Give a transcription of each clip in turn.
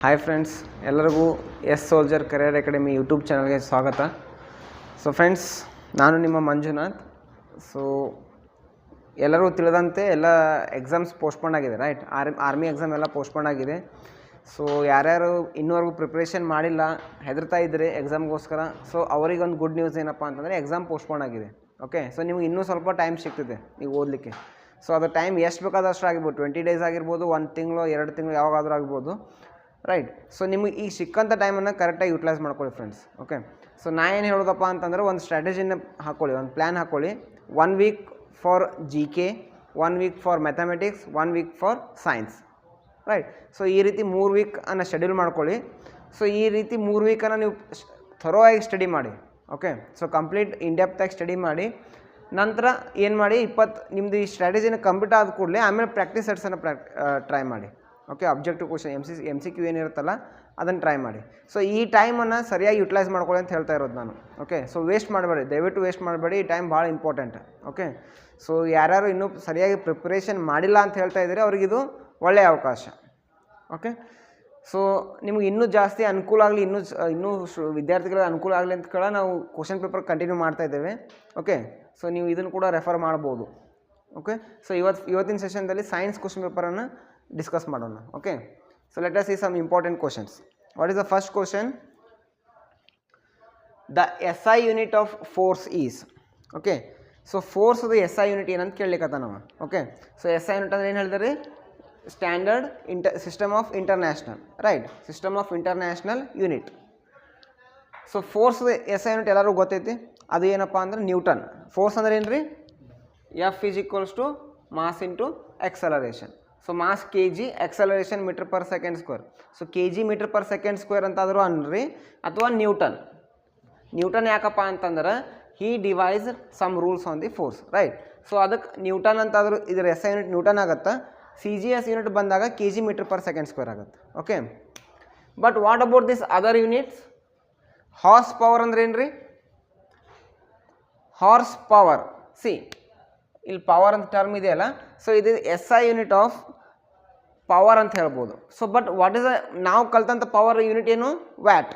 Hi friends, ಎಲ್ಲರಿಗೂ S soldier career academy YouTube ಚಾನಲ್ಗೆ ಸ್ವಾಗತ. ಸೊ ಫ್ರೆಂಡ್ಸ್, ನಾನು ನಿಮ್ಮ ಮಂಜುನಾಥ್. ಸೊ ಎಲ್ಲರೂ ತಿಳಿದಂತೆ ಎಲ್ಲ ಎಕ್ಸಾಮ್ಸ್ ಪೋಸ್ಟ್ಪೋನ್ ಆಗಿದೆ, ರೈಟ್? ಆರ್ಮಿ ಎಕ್ಸಾಮ್ ಎಲ್ಲ ಪೋಸ್ಟ್ಪೋನ್ ಆಗಿದೆ. ಸೊ ಯಾರ್ಯಾರು ಇನ್ನೂವರೆಗೂ ಪ್ರಿಪ್ರೇಷನ್ ಮಾಡಿಲ್ಲ, ಹೆದರ್ತಾ ಇದ್ದರೆ ಎಕ್ಸಾಮ್ಗೋಸ್ಕರ, ಸೊ ಅವರಿಗೊಂದು ಗುಡ್ ನ್ಯೂಸ್ ಏನಪ್ಪ ಅಂತಂದರೆ ಎಕ್ಸಾಮ್ ಪೋಸ್ಟ್ಪೋನ್ ಆಗಿದೆ. ಓಕೆ, ಸೊ ನಿಮ್ಗೆ ಇನ್ನೂ ಸ್ವಲ್ಪ ಟೈಮ್ ಸಿಗ್ತಿದೆ ನೀವು ಓದಲಿಕ್ಕೆ. ಸೊ ಅದು ಟೈಮ್ ಎಷ್ಟು ಬೇಕಾದಷ್ಟು ಆಗಿರ್ಬೋದು, 20 ಡೇಸ್ ಆಗಿರ್ಬೋದು, 1 ತಿಂಗಳು 2 ತಿಂಗಳು ಯಾವಾಗಾದರೂ ಆಗ್ಬೋದು, ರೈಟ್? ಸೊ ನಿಮಗೆ ಈಗ ಸಿಕ್ಕಂಥ ಟೈಮನ್ನು ಕರೆಕ್ಟಾಗಿ ಯುಟಿಲೈಸ್ ಮಾಡ್ಕೊಳ್ಳಿ ಫ್ರೆಂಡ್ಸ್. ಓಕೆ, ಸೊ ನಾ ಏನು ಹೇಳೋದಪ್ಪ ಅಂತಂದರೆ ಒಂದು ಸ್ಟ್ರಾಟಜಿನ ಹಾಕ್ಕೊಳ್ಳಿ, ಒಂದು ಪ್ಲ್ಯಾನ್ ಹಾಕ್ಕೊಳ್ಳಿ. 1 weak for GK, 1 weak for mathematics, 1 weak for science, right? So ಈ ರೀತಿ 3 ವೀಕನ್ನು ಶೆಡ್ಯೂಲ್ ಮಾಡ್ಕೊಳ್ಳಿ. ಸೊ ಈ ರೀತಿ 3 ವೀಕನ್ನು ನೀವು ಥರೋ ಆಗಿ ಸ್ಟಡಿ ಮಾಡಿ. ಓಕೆ, ಸೊ ಕಂಪ್ಲೀಟ್ ಇನ್ಡೆಪ್ತಾಗಿ ಸ್ಟಡಿ ಮಾಡಿ. ನಂತರ ಏನು ಮಾಡಿ, ನಿಮ್ಮದು ಈ ಸ್ಟ್ರಾಟಜಿನ ಕಂಪ್ಲೀಟ್ ಆದ ಕೂಡಲೇ ಆಮೇಲೆ ಪ್ರಾಕ್ಟೀಸ್ ಸೆಟ್ಸನ್ನು ಟ್ರೈ ಮಾಡಿ. ಓಕೆ, ಅಬ್ಜೆಕ್ಟಿವ್ ಕ್ವಶನ್ MCQ ಏನಿರುತ್ತಲ್ಲ ಅದನ್ನು ಟ್ರೈ ಮಾಡಿ. ಸೊ ಈ ಟೈಮನ್ನು ಸರಿಯಾಗಿ ಯುಟಿಲೈಸ್ ಮಾಡ್ಕೊಳ್ಳಿ ಅಂತ ಹೇಳ್ತಾ ಇರೋದು ನಾನು. ಓಕೆ, ಸೊ ವೇಸ್ಟ್ ಮಾಡಬೇಡಿ, ದಯವಿಟ್ಟು ವೇಸ್ಟ್ ಮಾಡಬೇಡಿ. ಈ ಟೈಮ್ ಭಾಳ ಇಂಪಾರ್ಟೆಂಟ್. ಓಕೆ, ಸೊ ಯಾರ್ಯಾರು ಇನ್ನೂ ಸರಿಯಾಗಿ ಪ್ರಿಪ್ರೇಷನ್ ಮಾಡಿಲ್ಲ ಅಂತ ಹೇಳ್ತಾ ಇದ್ದೀರಿ ಅವ್ರಿಗಿದು ಒಳ್ಳೆಯ ಅವಕಾಶ. ಓಕೆ, ಸೊ ನಿಮ್ಗೆ ಇನ್ನೂ ಜಾಸ್ತಿ ಅನುಕೂಲ ಆಗಲಿ, ಇನ್ನೂ ವಿದ್ಯಾರ್ಥಿಗಳಿಗೆ ಅನುಕೂಲ ಆಗಲಿ ಅಂತ ಕೇಳ ನಾವು ಕ್ವಶನ್ ಪೇಪರ್ ಕಂಟಿನ್ಯೂ ಮಾಡ್ತಾ ಇದ್ದೇವೆ. ಓಕೆ, ಸೊ ನೀವು ಇದನ್ನು ಕೂಡ ರೆಫರ್ ಮಾಡ್ಬೋದು. ಓಕೆ, ಸೊ ಇವತ್ತಿನ ಸೆಷನ್ದಲ್ಲಿ ಸೈನ್ಸ್ ಕ್ವಶನ್ ಪೇಪರನ್ನು ಡಿಸ್ಕಸ್ ಮಾಡೋಣ. Okay, so let us see some important questions. What is the first question? The SI unit of force is. Okay, so ಫೋರ್ಸ್ದು SI ಯೂನಿಟ್ ಏನಂತ ಕೇಳಲಿಕ್ಕತ್ತ ನಾವು. ಓಕೆ, ಸೊ SI ಯೂನಿಟ್ ಅಂದ್ರೆ ಏನು ಹೇಳಿದ್ರಿ? Standard system of international, right? System of international unit. So ಫೋರ್ಸ್ದು SI unit ಎಲ್ಲರೂ ಗೊತ್ತೈತಿ. ಅದು ಏನಪ್ಪ ಅಂದ್ರೆ ನ್ಯೂಟನ್. ಫೋರ್ಸ್ ಅಂದ್ರೆ ಏನು ರೀ? F = mass into acceleration. So mass kg, acceleration metre per second square. So kg metre per second square ಅಂತಾದರೂ ಅನ್ರಿ, ಅಥವಾ ನ್ಯೂಟನ್ ಯಾಕಪ್ಪ ಅಂತಂದ್ರೆ he devised some rules on the force, right? So ಅದಕ್ಕೆ ನ್ಯೂಟನ್ ಅಂತಾದರೂ ಇದರ SI ಯೂನಿಟ್ ನ್ಯೂಟನ್ ಆಗುತ್ತೆ. CGS unit ಬಂದಾಗ kg metre per second square ಆಗುತ್ತೆ. Okay, but what about this other units? Horsepower ಅಂದ್ರೆ ಏನು ರೀ? ಹಾರ್ಸ್ ಪವರ್, ಇಲ್ಲಿ ಪವರ್ ಅಂತ ಟರ್ಮ್ ಇದೆಯಲ್ಲ, ಸೊ ಇದು SI ಯೂನಿಟ್ ಆಫ್ ಪವರ್ ಅಂತ ಹೇಳ್ಬೋದು. ಸೊ ಬಟ್ ವಾಟ್ ಈಸ್ ನಾವು ಕಲ್ತಂಥ ಪವರ್ ಯೂನಿಟ್ ಏನು? ವ್ಯಾಟ್.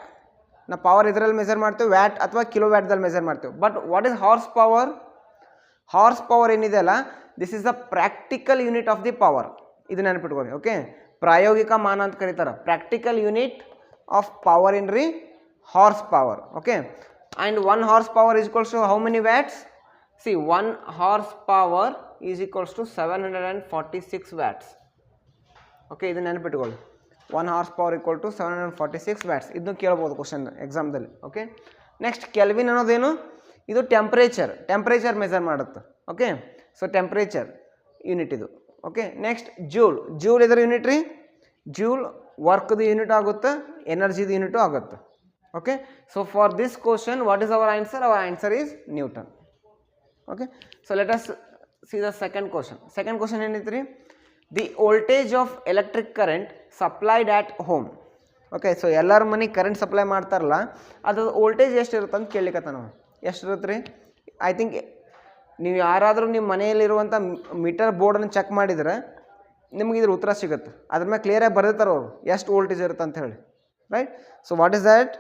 ನಾವು ಪವರ್ ಇದರಲ್ಲಿ ಮೆಜರ್ ಮಾಡ್ತೇವೆ, ವ್ಯಾಟ್ ಅಥವಾ ಕಿಲೋ ವ್ಯಾಟ್ದಲ್ಲಿ ಮೆಜರ್ ಮಾಡ್ತೇವೆ. But what is horsepower? Horsepower ಏನಿದೆಯಲ್ಲ, this is the practical unit of the power. ಇದು ನೆನಪಿಟ್ಕೊಳ್ಳಿ. ಓಕೆ, ಪ್ರಾಯೋಗಿಕ ಮಾನ ಅಂತ ಕರೀತಾರೆ. Practical unit of power in ರೀ horsepower. Okay, and 1 horsepower is equals to how many watts? 1 horsepower is equals to 746 watts. Okay, ಇದನ್ನು ನೆನಪಿಟ್ಕೊಳ್ಳಿ. 1 horsepower equal to 746 watts. ಇದನ್ನು ಕೇಳ್ಬೋದು ಕ್ವಶನ್ ಎಕ್ಸಾಮ್ದಲ್ಲಿ. ಓಕೆ, ನೆಕ್ಸ್ಟ್ ಕೆಲ್ವಿನ್ ಅನ್ನೋದೇನು? ಇದು temperature measure ಮಾಡುತ್ತೆ. Okay, so temperature unit ಇದು. Okay, next joule ಇದರ ಯೂನಿಟ್ ರೀ. ಜೂಲ್ ವರ್ಕ್ದು ಯೂನಿಟ್ ಆಗುತ್ತೆ, ಎನರ್ಜಿದು ಯೂನಿಟು ಆಗುತ್ತೆ. Okay, so for this question what is our answer? Our answer is Newton. Okay, so let us see the second question. Second question ಏನೈತೆ ರೀ? The voltage of electric current supplied at home. Okay, so ಎಲ್ಲರ ಮನೆಗೆ current supply ಮಾಡ್ತಾರಲ್ಲ, ಅದು voltage ಎಷ್ಟು ಇರುತ್ತೆ ಅಂತ ಕೇಳಲಿಕ್ಕತ್ತ ನಾವು. ಎಷ್ಟು ಇರುತ್ತೆ ರೀ? ಐ ಥಿಂಕ್ ನೀವು ಯಾರಾದರೂ ನಿಮ್ಮ ಮನೆಯಲ್ಲಿರುವಂಥ ಮೀಟರ್ ಬೋರ್ಡನ್ನು ಚೆಕ್ ಮಾಡಿದರೆ ನಿಮ್ಗೆ ಇದ್ರ ಉತ್ತರ ಸಿಗುತ್ತೆ. ಅದ್ರ ಮೇಲೆ ಕ್ಲಿಯರಾಗಿ ಬರೆದಿರ್ತಾರೆ ಅವರು ಎಷ್ಟು ವೋಲ್ಟೇಜ್ ಇರುತ್ತೆ ಅಂತ ಹೇಳಿ, right? So what is that?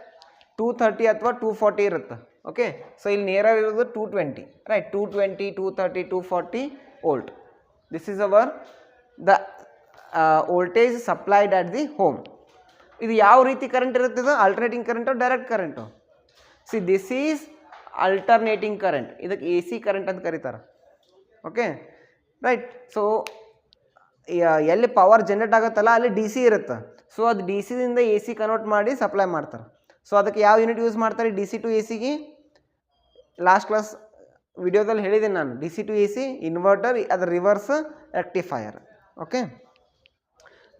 230 ಅಥವಾ 240 ಇರುತ್ತೆ. ಓಕೆ, ಸೊ ಇಲ್ಲಿ ನೇರವಿರೋದು 220, right? 220, 230, 240 volt. This is the voltage supplied at the home. ಇದು ಯಾವ ರೀತಿ ಕರೆಂಟ್ ಇರುತ್ತೆ? ಇದು alternating current, direct current? This is alternating current. ಇದಕ್ಕೆ AC ಕರೆಂಟ್ ಅಂತ ಕರೀತಾರೆ. Okay, right? ಸೊ ಎಲ್ಲಿ ಪವರ್ ಜನ್ರೇಟ್ ಆಗುತ್ತಲ್ಲ ಅಲ್ಲಿ DC ಇರುತ್ತೆ. ಸೊ ಅದು DCದಿಂದ AC ಕನ್ವರ್ಟ್ ಮಾಡಿ ಸಪ್ಲೈ ಮಾಡ್ತಾರೆ. ಸೊ ಅದಕ್ಕೆ ಯಾವ ಯೂನಿಟ್ ಯೂಸ್ ಮಾಡ್ತಾರೆ? DC ಟು ACಗೆ ಲಾಸ್ಟ್ ಕ್ಲಾಸ್ ವಿಡಿಯೋದಲ್ಲಿ ಹೇಳಿದ್ದೀನಿ ನಾನು. DC ಟು AC ಇನ್ವರ್ಟರ್, ಅದರ reverse rectifier. Okay,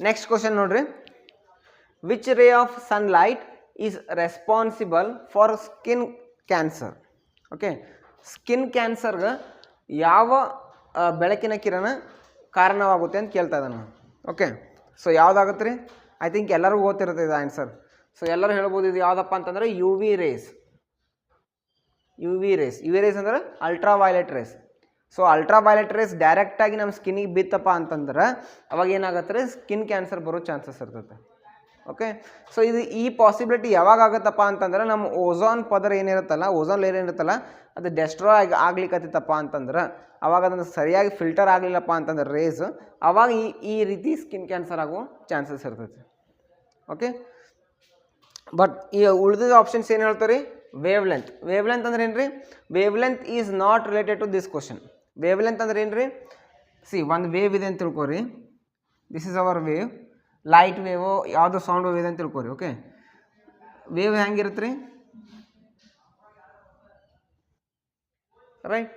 next question ನೋಡ್ರಿ. Which ray of sunlight is responsible for skin cancer? Okay, skin ಕ್ಯಾನ್ಸರ್ಗೆ ಯಾವ ಬೆಳಕಿನ ಕಿರಣ ಕಾರಣವಾಗುತ್ತೆ ಅಂತ ಕೇಳ್ತಾ ಇದ್ದಾನೆ. ಓಕೆ, ಸೊ ಯಾವುದಾಗುತ್ತೆ ರೀ? ಐ ಥಿಂಕ್ ಎಲ್ಲರಿಗೂ ಗೊತ್ತಿರುತ್ತೆ ಇದು ಆನ್ಸರ್. ಸೊ ಎಲ್ಲರೂ ಹೇಳ್ಬೋದು ಇದು ಯಾವುದಪ್ಪ ಅಂತಂದರೆ UV ರೇಸ್. UV ರೇಸ್ ಅಂದರೆ ultraviolet race. So ultraviolet race ಡೈರೆಕ್ಟಾಗಿ ನಮ್ಮ ಸ್ಕಿನ್ನಿಗೆ ಬಿತ್ತಪ್ಪ ಅಂತಂದ್ರೆ ಅವಾಗ ಏನಾಗುತ್ತೆ ರೀ? ಸ್ಕಿನ್ ಕ್ಯಾನ್ಸರ್ ಬರೋ ಚಾನ್ಸಸ್ ಇರ್ತೈತೆ. ಓಕೆ. ಸೊ ಇದು ಈ ಪಾಸಿಬಿಲಿಟಿ ಯಾವಾಗ ಆಗುತ್ತಪ್ಪ ಅಂತಂದ್ರೆ ನಮ್ಮ ಓಝೋನ್ ಪದರ ಏನಿರುತ್ತಲ್ಲ, ಓಝೋನ್ ಲೇಯರ್ ಏನಿರುತ್ತಲ್ಲ, ಅದು ಡೆಸ್ಟ್ರಾಯ್ ಆಗ್ಲಿಕ್ಕತ್ತಪ್ಪ ಅಂತಂದ್ರೆ, ಅವಾಗ ಅದನ್ನು ಸರಿಯಾಗಿ ಫಿಲ್ಟರ್ ಆಗಲಿಲ್ಲಪ್ಪ ಅಂತಂದ್ರೆ ರೇಸ್, ಅವಾಗ ಈ ರೀತಿ ಸ್ಕಿನ್ ಕ್ಯಾನ್ಸರ್ ಆಗೋ ಚಾನ್ಸಸ್ ಇರ್ತೈತಿ. ಓಕೆ. ಬಟ್ ಈ ಉಳಿದ ಆಪ್ಷನ್ಸ್ ಏನು ಹೇಳ್ತಾರೆ ರೀ? Wave length. ವೇವ್ ಲೆಂತ್ ಅಂದ್ರೆ ಏನು ರೀ? Wavelength is not related to this question. Wavelength ಅಂದ್ರೆ ಏನು ರೀ? ಸಿ, ಒಂದು ವೇವ್ ಇದೆ ಅಂತ ತಿಳ್ಕೊರಿ. This is our wave, light wave ಯಾವುದೋ ಸೌಂಡ್ ವೇವ್ ಇದೆ ಅಂತ ತಿಳ್ಕೊರಿ. ಓಕೆ. ವೇವ್ ಹೆಂಗಿರುತ್ತೆ ರೀ? ರೈಟ್.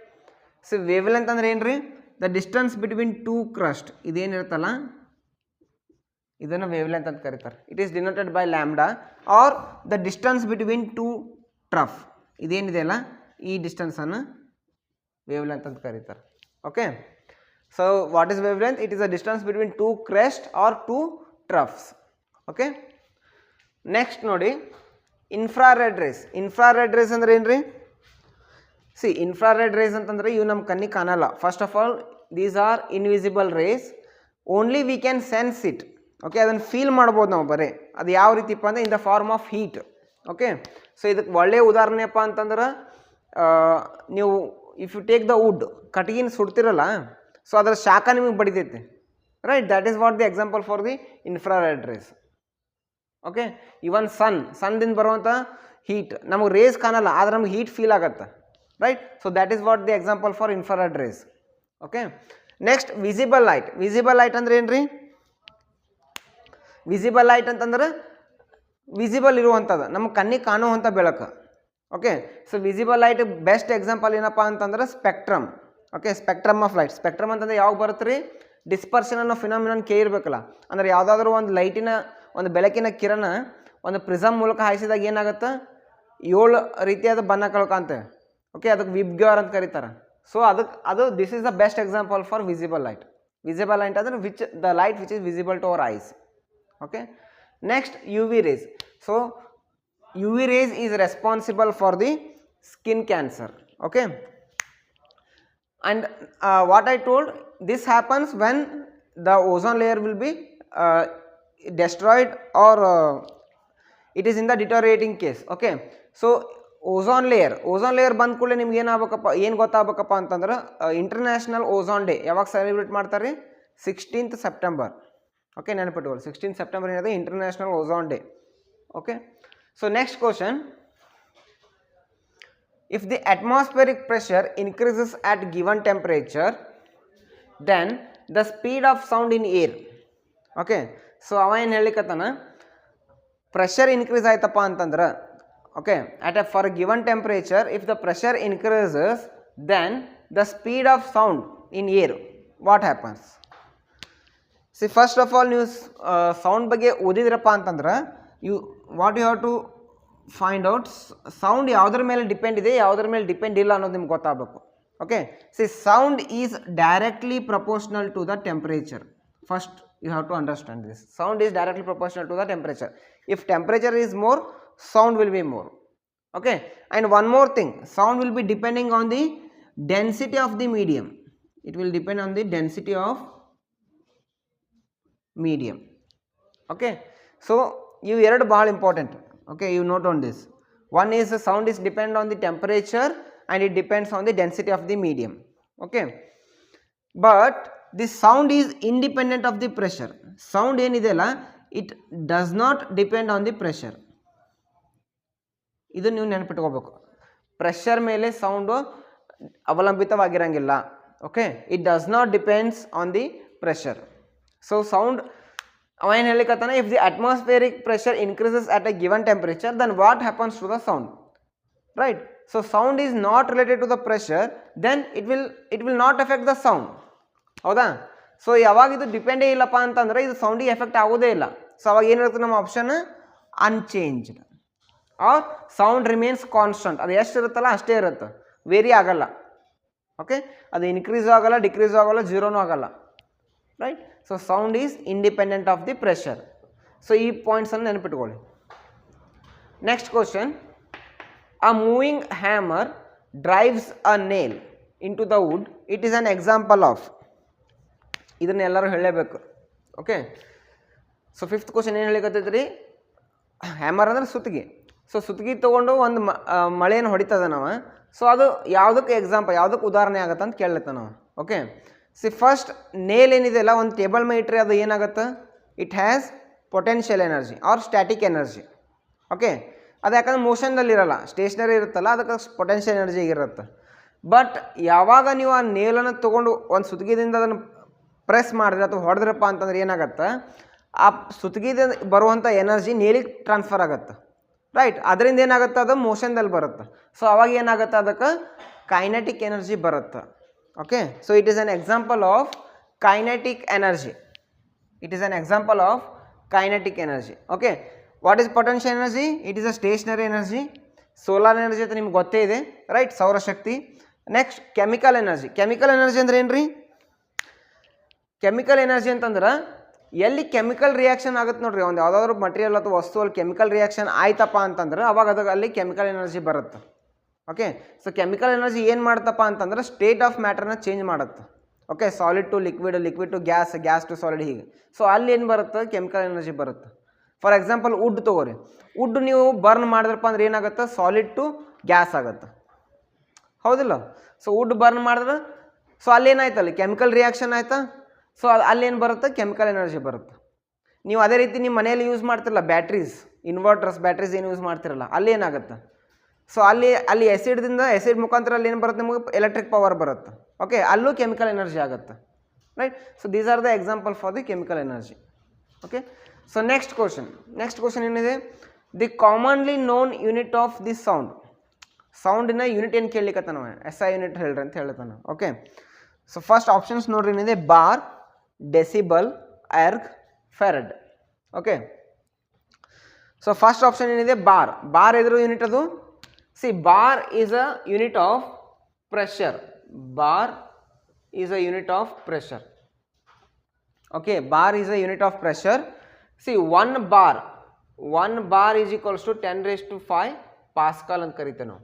ಸೊ ವೇವ್ ಲೆಂತ್ ಅಂದ್ರೆ ಏನು ರೀ? The distance between two crest, ಇದೇನಿರುತ್ತಲ್ಲ ಇದನ್ನು ವೇವ್ ಲೆಂತ್ ಅಂತ ಕರೀತಾರೆ. It is denoted by lambda or the distance between two trough, ಇದೇನಿದೆ ಅಲ್ಲ ಈ ಡಿಸ್ಟೆನ್ಸನ್ನು ವೇವ್ ಲೆಂತ್ ಅಂತ ಕರೀತಾರೆ. Okay. So what is wavelength? It is a distance between two crest or two troughs. Okay. Next ನೋಡಿ, infrared rays. Infrared rays ಅಂದ್ರೆ ಏನು ರೀ? ಸಿ, ಇನ್ಫ್ರಾರೆಡ್ ರೇಸ್ ಅಂತಂದರೆ ಇವು ನಮ್ಮ ಕಣ್ಣಿಗೆ ಕಾಣಲ್ಲ. First of all these are invisible rays, only we can sense it. Okay. ಅದನ್ನು ಫೀಲ್ ಮಾಡ್ಬೋದು ನಾವು ಬರೀ. ಅದು ಯಾವ ರೀತಿಪ್ಪ ಅಂದರೆ in the form of heat. Okay. So ಇದಕ್ಕೆ ಒಳ್ಳೆಯ ಉದಾಹರಣೆಯಪ್ಪ ಅಂತಂದ್ರೆ, ನೀವು if you take the wood, ಕಟ್ಟಿಗೆನ ಸುಡ್ತಿರಲ್ಲ, ಸೊ ಅದರ ಶಾಖ ನಿಮಗೆ ಬಡಿತೈತೆ. Right. That is what the example for the infrared rays. Okay. Even ಸನ್ದಿಂದ ಬರುವಂಥ ಹೀಟ್ ನಮಗೆ ರೇಸ್ ಕಾಣಲ್ಲ, ಆದರೆ ನಮ್ಗೆ ಹೀಟ್ ಫೀಲ್ ಆಗತ್ತೆ. Right. So that is what the example for infrared rays. Okay. Next visible light. Visible light ಅಂದ್ರೆ ಏನು ರೀ? ವಿಸಿಬಲ್ ಲೈಟ್ ಅಂತಂದ್ರೆ ವಿಸಿಬಲ್ ಇರುವಂಥದ್ದು, ನಮ್ಮ ಕಣ್ಣಿಗೆ ಕಾಣುವಂಥ ಬೆಳಕು. Okay. So visible light best example ಏನಪ್ಪ ಅಂತಂದ್ರೆ spectrum. Okay. Spectrum of light. Spectrum ಅಂತಂದ್ರೆ ಯಾವಾಗ ಬರುತ್ತೆ ರೀ? ಡಿಸ್ಪರ್ಷನ್ ಅನ್ನೋ ಫಿನಾಮಿನನ್ ಕೇಳಿರ್ಬೇಕಲ್ಲ. ಅಂದ್ರೆ ಯಾವುದಾದ್ರೂ ಒಂದು ಲೈಟಿನ, ಒಂದು ಬೆಳಕಿನ ಕಿರಣ ಒಂದು ಪ್ರಿಸಮ್ ಮೂಲಕ ಹಾಯಿಸಿದಾಗ ಏನಾಗುತ್ತೆ? 7 ರೀತಿಯಾದ ಬಣ್ಣ ಕಳ್ಕೊಂತೇವೆ. ಓಕೆ. ಅದಕ್ಕೆ ವಿಬ್ಗ್ಯೂರ್ ಅಂತ ಕರೀತಾರೆ. ಸೊ ಅದು this is the best example for visible light. Visible light ಅಂದರೆ the light which is visible to our eyes. Okay. Next, UV rays. So UV rays is responsible for the skin cancer. Okay. And what I told, this happens when the ozone layer will be destroyed or it is in the deteriorating case. Okay. So ozone layer ಬಂದ ಕೂಡಲೇ ನಿಮ್ಗೆ ಏನು ಗೊತ್ತಾಗಬೇಕಪ್ಪ ಅಂತಂದ್ರೆ, international ozone day ಯಾವಾಗ celebrate ಮಾಡ್ತಾರೆ? 16th September. Okay. ನೆನಪಿಟ್ಕೊಳ್ಳಿ, 16th September ಏನಿದೆ international ozone day. Okay. So next question, if the atmospheric pressure increases at given temperature, then the speed of sound in air. Okay. So ಅವ ಏನು ಹೇಳಿಕತ್ತಾನ, pressure increase ಆಯ್ತಪ್ಪ ಅಂತಂದ್ರೆ, okay, for given temperature if the pressure increases, then the speed of sound in air what happens? See, first of all ನೀವು sound ಬಗ್ಗೆ ಓದಿದ್ರಪ್ಪ ಅಂತಂದ್ರೆ, what you have to find out sound ಯಾವುದ್ರ ಮೇಲೆ depend ಇದೆ, ಯಾವುದ್ರ ಮೇಲೆ ಡಿಪೆಂಡ್ ಇಲ್ಲ ಅನ್ನೋದು ನಿಮ್ಗೆ ಗೊತ್ತಾಗಬೇಕು. Okay. C, sound is directly proportional to the temperature. First you have to understand this. Sound is directly proportional to the temperature. If temperature is more, sound will be more. Okay. And one more thing, sound will be depending on the density of the medium. It will depend on the density of medium. Okay. So you ಎರಡು ಭಾಳ important. Okay, you note on this. One is the sound is depend on the temperature and it depends on the density of the medium. Okay. But this sound is independent of the pressure. Sound ಏನಿದೆಯಲ್ಲ, it does not depend on the pressure. ಇದು ನೀವು ನೆನಪಿಟ್ಕೋಬೇಕು. Pressure ಮೇಲೆ sound ಅವಲಂಬಿತವಾಗಿರಂಗಿಲ್ಲ. Okay. It does not depends on the pressure. So sound ಅವ ಏನು ಹೇಳಿಕತ್ತಾನ, if the atmospheric pressure increases at a given temperature, then what happens to the sound? Right. So sound is not related to the pressure, then it will not effect the sound. ಹೌದಾ? So ಯಾವಾಗ ಇದು ಡಿಪೆಂಡೇ ಇಲ್ಲಪ್ಪ ಅಂತಂದ್ರೆ ಇದು ಸೌಂಡಿಗೆ effect ಆಗೋದೇ ಇಲ್ಲ. So ಅವಾಗ ಏನಿರುತ್ತೆ ನಮ್ಮ option? Unchanged or sound remains constant. ಅದು ಎಷ್ಟು ಇರುತ್ತಲ್ಲ ಅಷ್ಟೇ ಇರುತ್ತೆ, ವೇರಿ ಆಗಲ್ಲ. ಓಕೆ. ಅದು ಇನ್ಕ್ರೀಸು ಆಗಲ್ಲ, ಡಿಕ್ರೀಸು ಆಗಲ್ಲ, ಜೀರೋನೂ ಆಗಲ್ಲ. Right. So sound is independent of the pressure. So ಈ ಪಾಯಿಂಟ್ಸನ್ನು ನೆನಪಿಟ್ಕೊಳ್ಳಿ. Next question, a moving hammer drives a nail into the wood. It is an example of. ಇದನ್ನೆಲ್ಲರೂ ಹೇಳಲೇಬೇಕು. ಓಕೆ. ಸೊ ಫಿಫ್ತ್ ಕ್ವಶನ್ ಏನು ಹೇಳಿಕತ್ತೈತ್ರಿ, hammer ಅಂದರೆ ಸುತ್ತಿಗೆ. So ಸುತ್ತಿಗೆ ತೊಗೊಂಡು ಒಂದು ಮಳೆಯನ್ನು ಹೊಡಿತದ ನಾವು. ಸೊ ಅದು ಯಾವುದಕ್ಕೆ ಎಕ್ಸಾಂಪಲ್, ಯಾವುದಕ್ಕೆ ಉದಾಹರಣೆ ಆಗುತ್ತೆ ಅಂತ ಕೇಳತ್ತ ನಾವು. ಓಕೆ, ಸಿ ಫಸ್ಟ್ ನೇಲ್ ಏನಿದೆಯಲ್ಲ ಒಂದು ಟೇಬಲ್ ಮೇಲೆ ಇಟ್ಟರೆ ಅದು ಏನಾಗುತ್ತೆ, it has potential energy or static energy. Okay, ಅದು ಯಾಕಂದ್ರೆ ಮೋಷನ್ದಲ್ಲಿರಲ್ಲ, ಸ್ಟೇಷ್ನರಿ ಇರುತ್ತಲ್ಲ, ಅದಕ್ಕೆ ಪೊಟೆನ್ಷಿಯಲ್ ಎನರ್ಜಿ ಇರುತ್ತೆ. ಬಟ್ ಯಾವಾಗ ನೀವು ಆ ನೇಲನ್ನು ತೊಗೊಂಡು ಒಂದು ಸುತ್ತಿಗೆದಿಂದ ಅದನ್ನು ಪ್ರೆಸ್ ಮಾಡಿದ್ರೆ ಅಥವಾ ಹೊಡೆದ್ರಪ್ಪ ಅಂತಂದ್ರೆ ಏನಾಗುತ್ತೆ, ಆ ಸುತ್ತಿಗೆದಿಂದ ಬರುವಂಥ ಎನರ್ಜಿ ನೇಲಿಗೆ ಟ್ರಾನ್ಸ್ಫರ್ ಆಗುತ್ತೆ. ರೈಟ್, ಅದರಿಂದ ಏನಾಗುತ್ತೆ, ಅದು ಮೋಷನ್ದಲ್ಲಿ ಬರುತ್ತೆ. ಸೊ ಅವಾಗ ಏನಾಗುತ್ತೆ, ಅದಕ್ಕೆ ಕೈನೆಟಿಕ್ ಎನರ್ಜಿ ಬರುತ್ತೆ. Okay, so it is an example of kinetic energy. It is an example of kinetic energy. Okay, what is potential energy? It is a stationary energy. Solar energy ಅಂತ ನಿಮ್ಗೆ ಗೊತ್ತೇ ಇದೆ, right, ಸೌರಶಕ್ತಿ. Next chemical energy. Chemical energy ಅಂದ್ರೆ ಏನು ರೀ? Chemical energy ಅಂತಂದ್ರೆ ಎಲ್ಲಿ ಕೆಮಿಕಲ್ ರಿಯಾಕ್ಷನ್ ಆಗುತ್ತೆ ನೋಡ್ರಿ, ಒಂದು ಯಾವುದಾದ್ರು ಮಟೀರಿಯಲ್ ಅಥವಾ ವಸ್ತುವಲ್ಲಿ ಕೆಮಿಕಲ್ ರಿಯಾಕ್ಷನ್ ಆಯ್ತಪ್ಪ ಅಂತಂದ್ರೆ ಅವಾಗ ಅದಕ್ಕೆ ಅಲ್ಲಿ ಕೆಮಿಕಲ್ ಎನರ್ಜಿ ಬರುತ್ತೆ. ಓಕೆ, ಸೊ ಕೆಮಿಕಲ್ ಎನರ್ಜಿ ಏನು ಮಾಡುತ್ತಪ್ಪ ಅಂತಂದ್ರೆ ಸ್ಟೇಟ್ ಆಫ್ ಮ್ಯಾಟರ್ನ ಚೇಂಜ್ ಮಾಡುತ್ತೆ. Okay, solid to liquid, liquid to gas, gas to solid, ಹೀಗೆ. ಸೊ ಅಲ್ಲಿ ಏನು ಬರುತ್ತೆ, ಕೆಮಿಕಲ್ ಎನರ್ಜಿ ಬರುತ್ತೆ. ಫಾರ್ ಎಕ್ಸಾಂಪಲ್ ವುಡ್ ತೊಗೋರಿ, ವುಡ್ ನೀವು ಬರ್ನ್ ಮಾಡಿದ್ರಪ್ಪ ಅಂದ್ರೆ ಏನಾಗುತ್ತೆ, ಸಾಲಿಡ್ ಟು ಗ್ಯಾಸ್ ಆಗುತ್ತೆ, ಹೌದಿಲ್ಲ? ಸೊ ವುಡ್ ಬರ್ನ್ ಮಾಡಿದ್ರೆ ಸೊ ಅಲ್ಲೇನಾಯ್ತಲ್ಲ, ಕೆಮಿಕಲ್ ರಿಯಾಕ್ಷನ್ ಆಯ್ತಾ? ಸೊ ಅಲ್ಲೇನು ಬರುತ್ತೆ, ಕೆಮಿಕಲ್ ಎನರ್ಜಿ ಬರುತ್ತೆ. ನೀವು ಅದೇ ರೀತಿ ನಿಮ್ಮ ಮನೆಯಲ್ಲಿ ಯೂಸ್ ಮಾಡ್ತಿರಲ್ಲ ಬ್ಯಾಟ್ರೀಸ್, ಇನ್ವರ್ಟರ್ಸ್, ಬ್ಯಾಟ್ರೀಸ್ ಏನು ಯೂಸ್ ಮಾಡ್ತಿರಲ್ಲ, ಅಲ್ಲಿ ಏನಾಗುತ್ತೆ, ಸೊ ಅಲ್ಲಿ ಎಸಿಡ್ ಮುಖಾಂತರ ಅಲ್ಲಿ ಏನು ಬರುತ್ತೆ, ನಿಮಗೆ ಎಲೆಕ್ಟ್ರಿಕ್ ಪವರ್ ಬರುತ್ತೆ. ಓಕೆ, ಅಲ್ಲೂ ಕೆಮಿಕಲ್ ಎನರ್ಜಿ ಆಗುತ್ತೆ. Right, so these are the example for the chemical energy. Okay, so next question ಏನಿದೆ, the commonly known unit of the sound. ಸೌಂಡಿನ ಯೂನಿಟ್ ಏನು ಕೇಳಲಿಕ್ಕೆ ನಾವು SI ಯೂನಿಟ್ ಹೇಳ್ರಿ ಅಂತ ಹೇಳ್ತಾನೆ. ಓಕೆ, ಸೊ ಫಸ್ಟ್ ಆಪ್ಷನ್ಸ್ ನೋಡ್ರಿ ಏನಿದೆ, bar, decibel, erg, farad. Okay, so first option ಏನಿದೆ, ಬಾರ್. ಬಾರ್ ಎದುರು ಯೂನಿಟ್ ಅದು. See, bar is a unit of pressure. Bar is a unit of pressure. Okay, bar is a unit of pressure. See, one bar is equals to 10⁵ pascal ಅಂತ ಕರಿತೇವೆ ನಾವು.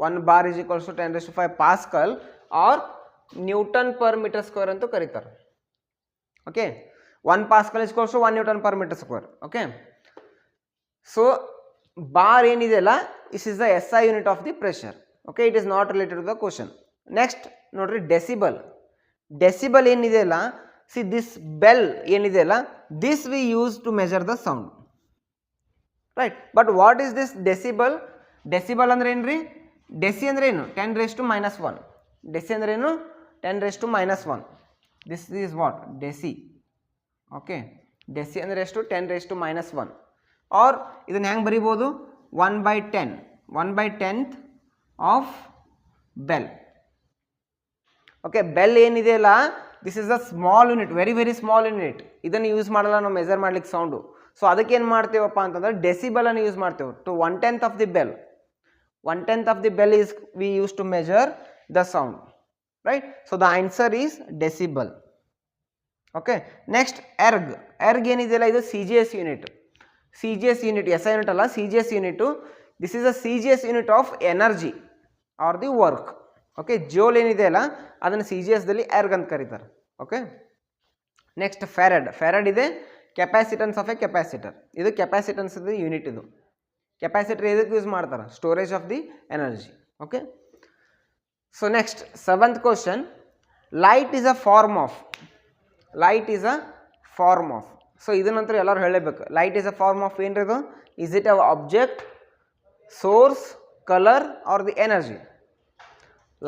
1 bar is equals to 10⁵ Pascal or Newton per meter square ಅಂತೂ ಕರೀತಾರೆ. Okay, 1 Pascal is equals to 1 Newton per meter square. Okay, so bar ಏನಿದೆಯಲ್ಲ, this is the SI unit of the pressure. Okay, it is not related to the question. Next ನೋಡ್ರಿ, decibel. Decibel ಏನಿದೆಯಲ್ಲ, see this bel ಏನಿದೆಯಲ್ಲ, this we use to measure the sound. Right, but what is this decibel? Decibel ಅಂದ್ರೆ ಏನ್ರಿ? Deci ಅಂದ್ರೆ ಏನು? 10⁻⁻1. Deci ಅಂದ್ರೆ ಏನು? 10⁻⁻1. This is what? Deci. Okay, deci ಅಂದರೆ ಎಷ್ಟು? 10⁻⁻1. ಆರ್ ಇದನ್ನು ಹೆಂಗೆ ಬರಿಬೋದು? 1/10, 1/10th of bel. Okay, bel ಏನಿದೆಯಲ್ಲ, this is a small unit, very very small unit. ಇದನ್ನು ಯೂಸ್ ಮಾಡಲ್ಲ ನಾವು ಮೆಜರ್ ಮಾಡ್ಲಿಕ್ಕೆ ಸೌಂಡು. ಸೊ ಅದಕ್ಕೆ ಏನು ಮಾಡ್ತೇವಪ್ಪ ಅಂತಂದ್ರೆ ಡೆಸಿಬಲನ್ನು ಯೂಸ್ ಮಾಡ್ತೇವೆ. To 1/10th of the bel. 1/10th of the bell is we used to measure the sound, right? So the answer is decibel. Okay, next erg. Erg ಏನಿದೆಯಲ್ಲ, ಇದು CGS unit. CGS unit, SI unit ಅಲ್ಲ, CGS unit. This is a CGS unit of energy or the work. Okay, joule ಏನಿದೆಯಲ್ಲ ಅದನ್ನು CGS ದಲ್ಲಿ erg ಅಂತ ಕರೀತಾರೆ. Okay, next farad. Farad ಇದೆ capacitance of a capacitor. ಇದು ಕೆಪಾಸಿಟನ್ಸ್ ಯೂನಿಟ್. ಇದು capacitor ಎದಕ್ಕೆ ಯೂಸ್ ಮಾಡ್ತಾರೆ? Storage of the energy. Okay, so next 7th question, light is a form of. Light is a form of. So ಇದನ್ನಂತೂ ಎಲ್ಲರೂ ಹೇಳಲೇಬೇಕು. Light is a form of ಏನ್ರಿ ಇದು? Is it a object, source, colour or the energy?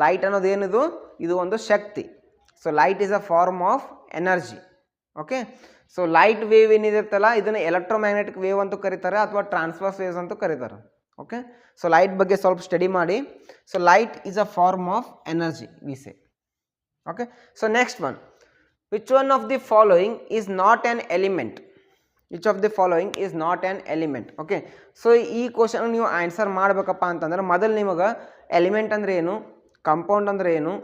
Light ಅನ್ನೋದು ಏನಿದು? ಇದು ಒಂದು ಶಕ್ತಿ. So light is a form of energy. Okay, so light wave ಏನಿರುತ್ತಲ್ಲ, ಇದನ್ನು ಎಲೆಕ್ಟ್ರೋಮ್ಯಾಗ್ನೆಟಿಕ್ ವೇವ್ ಅಂತೂ ಕರೀತಾರೆ ಅಥವಾ ಟ್ರಾನ್ಸ್ವರ್ಸ್ ವೇವ್ಸ್ ಅಂತೂ ಕರೀತಾರೆ. ಓಕೆ, ಸೊ ಲೈಟ್ ಬಗ್ಗೆ ಸ್ವಲ್ಪ ಸ್ಟಡಿ ಮಾಡಿ. So light is a form of energy we say. Okay, so next one, which one of the following is not an element? Which of the following is not an element? Okay, so ಈ question ನೀವು answer ಮಾಡಬೇಕಪ್ಪ ಅಂತಂದ್ರೆ ಮೊದಲು ನಿಮಗೆ element ಅಂದರೆ ಏನು, compound ಅಂದರೆ ಏನು,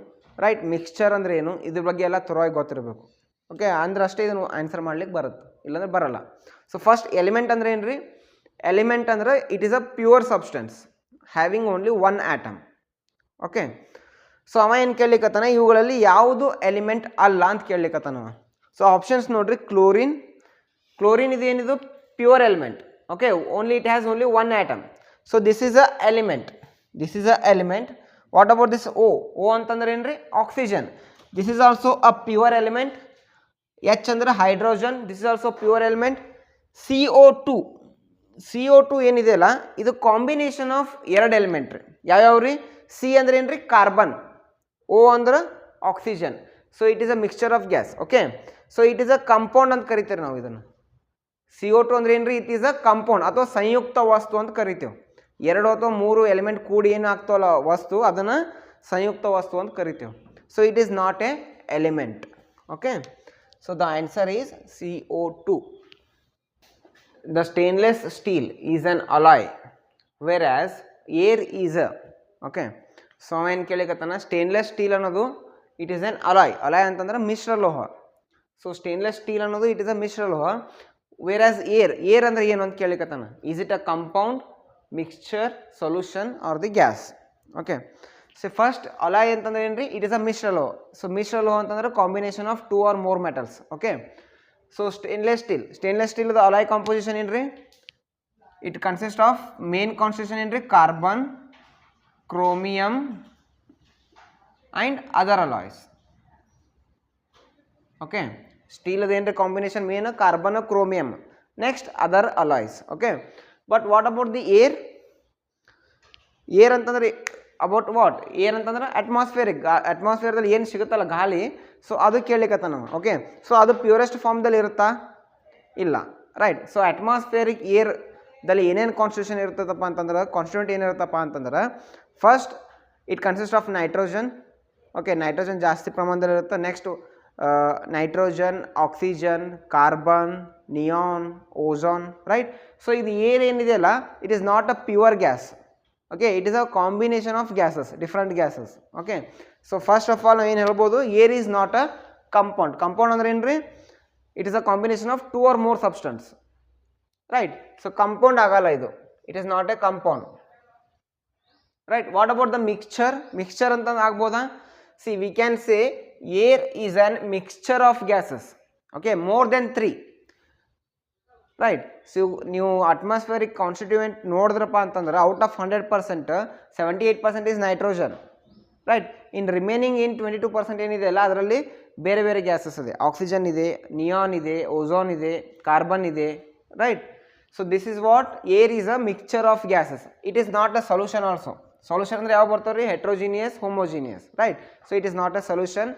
ರೈಟ್, ಮಿಕ್ಸ್ಚರ್ ಅಂದರೆ ಏನು, ಇದ್ರ ಬಗ್ಗೆ ಎಲ್ಲ ಥೊರಾಗಿ ಗೊತ್ತಿರಬೇಕು. ಓಕೆ, ಅಂದ್ರೆ ಅಷ್ಟೇ ಇದನ್ನು ಆನ್ಸರ್ ಮಾಡ್ಲಿಕ್ಕೆ ಬರುತ್ತೆ, ಇಲ್ಲಾಂದ್ರೆ ಬರಲ್ಲ. ಸೊ ಫಸ್ಟ್ ಎಲಿಮೆಂಟ್ ಅಂದರೆ ಏನು ರೀ? ಎಲಿಮೆಂಟ್ ಅಂದರೆ it is a pure substance having only 1 atom. Okay, so ಅವ ಏನು ಕೇಳಲಿಕ್ಕತ್ತಾನ, ಇವುಗಳಲ್ಲಿ ಯಾವುದು ಎಲಿಮೆಂಟ್ ಅಲ್ಲ ಅಂತ ಕೇಳಲಿಕ್ಕತ್ತಾನವ. ಸೊ ಆಪ್ಷನ್ಸ್ ನೋಡ್ರಿ, ಕ್ಲೋರಿನ್. ಕ್ಲೋರಿನ್ ಇದು ಏನಿದು? Pure element. Okay, only it has only one atom. So this is a element. This is a element. What about this O? O ಅಂತಂದ್ರೆ ಏನ್ರಿ oxygen. This is also a pure element. H ಅಂದ್ರೆ hydrogen. This is also pure element. CO2. CO2 ಏನಿದೆಯಲ್ಲ ಇದು combination of ಎರಡು element ರೀ. ಯಾವ್ಯಾವ್ರಿ? C ಅಂದ್ರೆ ಏನ್ರಿ ಕಾರ್ಬನ್, O ಅಂದ್ರೆ oxygen. So it is a mixture of gas. Okay, so it is a compound ಅಂತ ಕರಿತೀವಿ ನಾವು ಇದನ್ನು. CO2 ಅಂದ್ರೆ ಏನ್ರಿ? ಇಟ್ ಈಸ್ ಅ ಕಂಪೌಂಡ್ ಅಥವಾ ಸಂಯುಕ್ತ ವಸ್ತು ಅಂತ ಕರಿತೀವಿ. ಎರಡು ಅಥವಾ ಮೂರು ಎಲಿಮೆಂಟ್ ಕೂಡಿ ಏನು ಆಗ್ತಾವಲ್ಲ ವಸ್ತು, ಅದನ್ನು ಸಂಯುಕ್ತ ವಸ್ತು ಅಂತ ಕರಿತೀವಿ. So it is not A element. Okay, so the answer is CO2. The stainless steel is an alloy whereas air is a. Okay, so ಏನು ಕೇಳಿಕತ್ತಾನ, ಸ್ಟೇನ್ಲೆಸ್ ಸ್ಟೀಲ್ ಅನ್ನೋದು it is an alloy. Alloy ಅಂತಂದ್ರೆ ಮಿಶ್ರ ಲೋಹ. So stainless steel ಅನ್ನೋದು it is a ಮಿಶ್ರ ಲೋಹ. Where air ಅಂದ್ರೆ ಏನು ಅಂತ ಕೇಳಿಕತ್ತಾನ. Is it a compound, mixture, solution or the gas? Okay, so first alloy ಅಂತಂದ್ರೆ ಏನ್ರಿ? ಇಟ್ ಈಸ್ ಅ ಮಿಶ್ರ ಲೋಹ. ಸೊ ಮಿಶ್ರ ಲೋಹ ಅಂತಂದ್ರೆ combination of 2 or more metals. Okay, so stainless steel the alloy composition ಏನ್ರಿ? It consist of main constitution ಏನ್ರಿ? Carbon, chromium and other alloys. Okay, steel is the combination main carbon and chromium, next other alloys. Okay, but what about the air? Air ಅಂತಂದ್ರೆ about what? Air ಅಂತಂದ್ರೆ atmosphere ದಲ್ಲಿ ಏನು ಸಿಗುತ್ತಲ್ಲ ಗಾಳಿ, so ಅದು ಕೇಳಲಿಕತ್ತ ನಾವು. Okay, so ಅದು purest ಫಾರ್ಮ್ದಲ್ಲಿ ಇರುತ್ತಾ? ಇಲ್ಲ, ರೈಟ್. ಸೊ ಅಟ್ಮಾಸ್ಫಿಯರಿಕ್ ಏರ್ ದಲ್ಲಿ ಏನೇನು ಕಾನ್ಸ್ಟಿಟ್ಯೂಷನ್ ಇರ್ತದಪ್ಪ ಅಂತಂದ್ರೆ, ಕಾನ್ಸ್ಟಿಟ್ಯೂಂಟ್ ಏನಿರುತ್ತಪ್ಪ ಅಂತಂದ್ರೆ, first it consist of nitrogen. Okay, nitrogen ಜಾಸ್ತಿ ಪ್ರಮಾಣದಲ್ಲಿ ಇರುತ್ತೆ. Next nitrogen, oxygen, carbon, neon, ozone, right. So ಇದು ಏರ್ ಏನಿದೆಯಲ್ಲ it is not a pure gas. Okay, it is a combination of gases, different gases. Okay, so first of all ನಾವು ಏನು ಹೇಳ್ಬೋದು, air is not a compound. Compound ಅಂದ್ರೆ ಏನ್ರಿ? It is a combination of 2 or more substance, right. So compound ಆಗಲ್ಲ ಇದು, it is not A compound, right. What about the mixture? Mixture ಅಂತ ಆಗ್ಬೋದಾ? See, we can say air is an mixture of gases. Okay, more than 3, right. So ನೀವು atmospheric constituent ನೋಡಿದ್ರಪ್ಪ ಅಂತಂದ್ರೆ out of 100% 78% is nitrogen, right. In remaining 22% ಏನಿದೆ ಅಲ್ಲ ಅದರಲ್ಲಿ ಬೇರೆ ಬೇರೆ gases ಇದೆ. ಆಕ್ಸಿಜನ್ ಇದೆ, ನಿಯಾನ್ ಇದೆ, ಓಝೋನ್ ಇದೆ, ಕಾರ್ಬನ್ ಇದೆ, right. So this is what air is a mixture of gases. It is not a solution also. Solution ಅಂದರೆ ಯಾವ ಬರ್ತಾವ್ರಿ? Heterogeneous, homogeneous, right. So it is not a solution.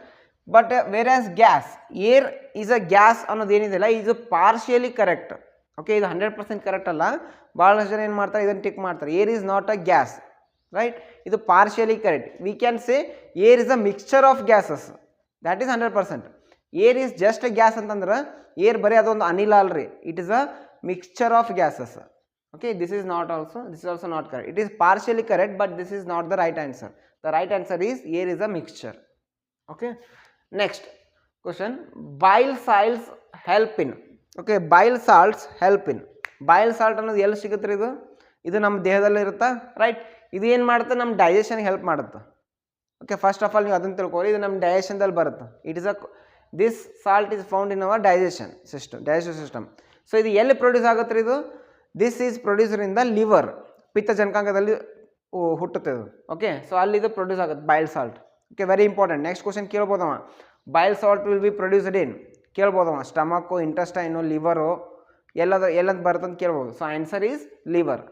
But whereas gas, air is a gas ಅನ್ನೋದು ಏನಿದೆಯಲ್ಲ ಇದು partially correct. Okay, ಇದು 100% correct ಅಲ್ಲ. ಭಾಳಷ್ಟು ಜನ ಏನು ಮಾಡ್ತಾರೆ, ಇದನ್ನು ಟಿಕ್ ಮಾಡ್ತಾರೆ. Air is not a gas, right. ಇದು partially correct. We can say air is a mixture of gases, that is 100%. Air is just a gas ಅಂತಂದ್ರೆ ಏರ್ ಬರೀ ಅದೊಂದು ಅನಿಲ ಅಲ್ರಿ, it is a mixture of gases. Okay, this is also not correct. It is partially correct, but this is not the right answer. The right answer is air is a mixture. Okay, next question, bile salts help in. Okay, bile salts help in. Bile salt ಅನ್ನೋದು ಎಲ್ಲಿ ಸಿಗುತ್ತೆ? ಇದು ನಮ್ಮ ದೇಹದಲ್ಲಿ ಇರುತ್ತಾ, right. ಇದು ಏನು ಮಾಡುತ್ತೆ? ನಮ್ಮ ಡೈಜೆಷನ್ಗೆ ಹೆಲ್ಪ್ ಮಾಡುತ್ತೆ. ಓಕೆ, ಫಸ್ಟ್ ಆಫ್ ಆಲ್ ನೀವು ಅದನ್ನು ತಿಳ್ಕೊಳ್ಳಿ, ಇದು ನಮ್ಮ ಡೈಜೆಷನ್ದಲ್ಲಿ ಬರುತ್ತೆ. It is this salt is found in hour digestion system. So ಇದು ಎಲ್ಲಿ ಪ್ರೊಡ್ಯೂಸ್ ಆಗುತ್ತೆ? ಇದು this is producer in the liver, ಪಿತ್ತ ಜನಕಾಂಗದಲ್ಲಿ ಹುಟ್ಟುತ್ತೆ ಇದು. ಓಕೆ, ಸೊ ಅಲ್ಲಿ ಇದು ಪ್ರೊಡ್ಯೂಸ್ ಆಗುತ್ತೆ bile salt. Okay, very important. Next question ಕೇಳ್ಬೋದವ, bile salt will be produced in, ಕೇಳ್ಬೋದವ. ಸ್ಟಮಕ್ಕು, ಇಂಟೆಸ್ಟೈನು, ಲಿವರು ಎಲ್ಲಂತ ಬರ್ತಂತ ಕೇಳ್ಬೋದು. So answer is liver.